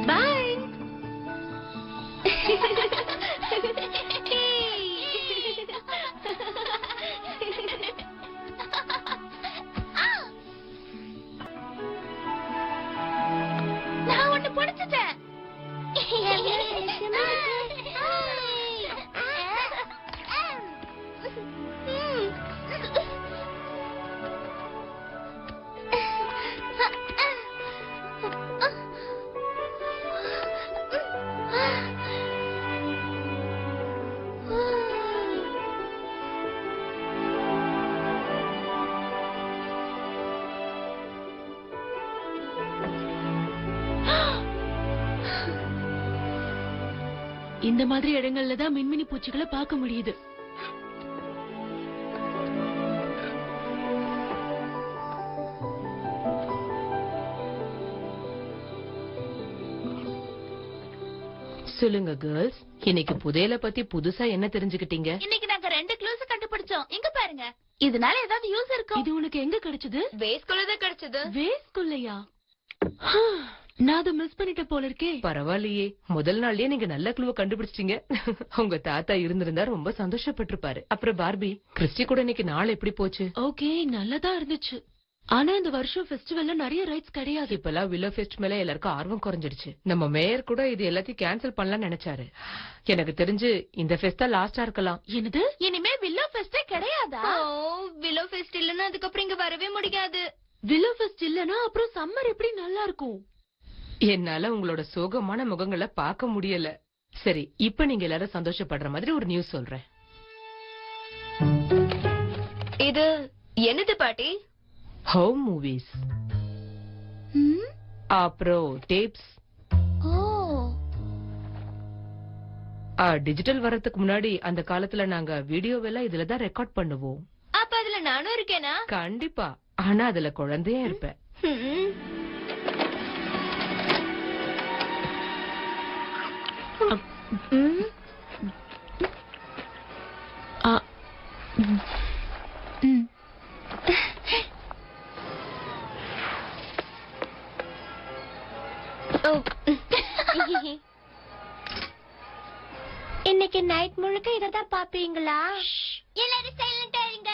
பாய். நான் ஒண்ணு பிடிச்சிட்டேன். இந்த மாதிரி இடங்கள்ல தான் மின்மினி பூச்சிகளை பார்க்க முடியுது. சொல்லுங்க கேர்ள்ஸ், இன்னைக்கு புதையல பத்தி புதுசா என்ன தெரிஞ்சுக்கிட்டீங்க? இன்னைக்கு நாங்க 2 க்ளூஸ் கண்டுபிடிச்சோம். இங்க பாருங்க. இதனால ஏதாவது யூஸ் இருக்கும். இது உனக்கு எங்க கிடைச்சது? வேஸ்குள்ள தான் கிடைச்சது. வேஸ்குள்ளயா? நான் அதை மிஸ் பண்ணிட்ட போல இருக்கே. பரவாயில்லையே, முதல் நாள்லயே நீங்க நல்ல க்ளூவை கண்டுபிடிச்சிட்டீங்க. உங்க தாத்தா இருந்திருந்தா ரொம்ப சந்தோஷப்பட்டிருப்பாரு. அப்புறம் பார்பி, கிறிஸ்டி கூட இன்னைக்கு நாள் எப்படி போச்சு? ஓகே, நல்லதா இருந்துச்சு. ஆனா இந்த வருஷம் ஃபெஸ்டிவல்ல நிறைய ரைட்ஸ் கிடையாது. இப்பெல்லாம் வில்லோ ஃபெஸ்ட் மேல எல்லாருக்கும் ஆர்வம் குறைஞ்சிடுச்சு. நம்ம மேயர் கூட இது எல்லாத்தையும் கேன்சல் பண்ணலாம்னு நினைச்சாரு. எனக்கு தெரிஞ்சு இந்த ஃபெஸ்ட் தான் லாஸ்டா இருக்கலாம். என்னது? இனிமே வில்லோ ஃபெஸ்டே கிடையாதா? வில்லோ ஃபெஸ்ட் இல்லன்னா அதுக்கப்புறம் இங்க வரவே முடியாது. வில்லோ ஃபெஸ்ட் இல்லன்னா அப்புறம் சம்மர் எப்படி நல்லா இருக்கும்? என்னால உங்களோட சோகமான முகங்களை பார்க்க முடியல. சரி, இப்ப நீங்க எல்லாரும் சந்தோஷப்படுற மாதிரி ஒரு நியூஸ் சொல்றேன். இது என்னது பாட்டி? ஹோம் மூவிஸ், அப்புறம் டேப்ஸ். டிஜிட்டல் வரதுக்கு முன்னாடி அந்த காலத்துல நாங்க வீடியோவெல்லாம் இதுலதான் ரெக்கார்ட் பண்ணுவோம். அப்ப அதுல நானும் இருக்கேனா? கண்டிப்பா. ஆனா அதுல குழந்தையா இருப்பேன். இன்னைக்கு நைட் முழுக்க இததான் பாப்பீங்களா? எல்லாரும் சைலண்டா இருங்க.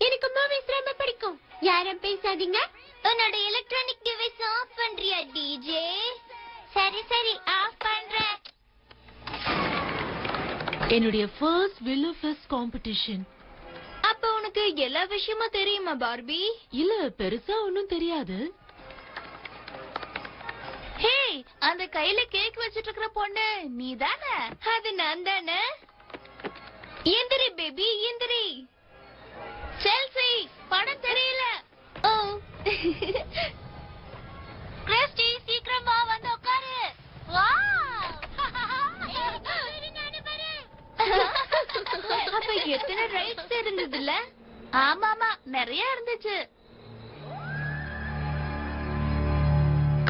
எனக்கு மூவிஸ் ரொம்ப பிடிக்கும். யாரும் பேசாதீங்க. உன்னோட எலக்ட்ரானிக் டிவைஸ் ஆஃப் பண்றியா டிஜே? சரி சரி, ஆஃப் பண்றேன். என்னுடைய ஃபர்ஸ்ட் வில்லோ ஃபெஸ்ட் காம்படிஷன். அப்ப உனக்கு எல்லா விஷயமும் தெரியுமா பார்பி? இல்ல, பெருசா ஒண்ணும் தெரியாது. ஹே, அந்த கையில கேக் வச்சிட்டு இருக்கிற பொண்ணு நீதானே? அது நான் தானே. எந்திரி பேபி, எந்திரி. செல்ஃபி படம் தெரியல. ஓ கிறிஸ்டி, சீக்கிரமா வந்து உட்காரு. வாவ், அப்ப எத்தனை ரைட்ஸ் இருந்ததுல? ஆமாமா, நிறைய இருந்துச்சு.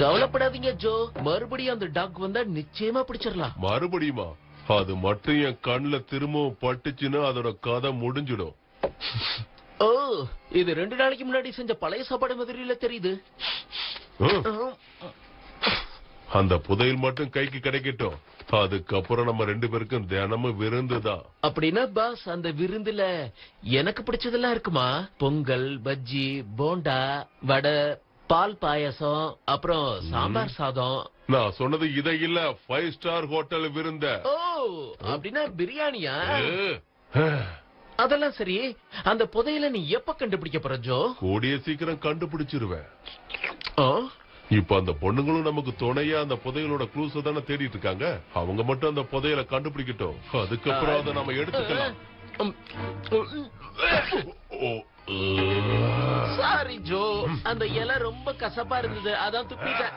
கவலைப்படாதீங்க ஜோ, மறுபடியும் அந்த டாக் வந்தா நிச்சயமா பிடிச்சிடலாம். மறுபடியுமா? அது மட்டும் என் கண்ணுல திரும்பவும் பட்டுச்சுன்னா அதோட கதை முடிஞ்சிடும். ஓ, இது 2 நாளைக்கு முன்னாடி செஞ்ச பழைய சாப்பாடு மாதிரில தெரியுது. அந்த புதையல் மட்டும் கைக்கு கிடைக்கட்டும், அதுக்கப்புறம் நம்ம 2 பேருக்கும் தினமும் விருந்துதான். அப்படின்னா பாஸ், அந்த விருந்துல எனக்கு பிடிச்சதெல்லாம் இருக்குமா? பொங்கல், பஜ்ஜி, போண்டா, வடை, பால் பாயாசம், அப்புறம் சாம்பார் சாதம். நான் சொன்னது இதை இல்ல, 5 ஸ்டார் ஹோட்டல் விருந்த. ஓ, அப்படின்னா பிரியாணியா? அதெல்லாம் சரி, அந்த புதையல நீ எப்ப கண்டுபிடிக்க போற ஜோ? கூடிய சீக்கிரம் கண்டுபிடிச்சிருவேன். இப்ப அந்த பொண்ணுங்களும் நமக்கு துணையா அந்த புதையலோட க்ளூஸ் தானே தேடிட்டு இருக்காங்க. அவங்க மட்டும் அந்த புதையலை கண்டுபிடிக்கட்டும், அதுக்கப்புறம் அதை நம்ம எடுத்துக்கலாம். சாரி ஜோ, அந்த இலை ரொம்ப கசப்பா இருந்தது, அதான் துப்பிட்டேன்.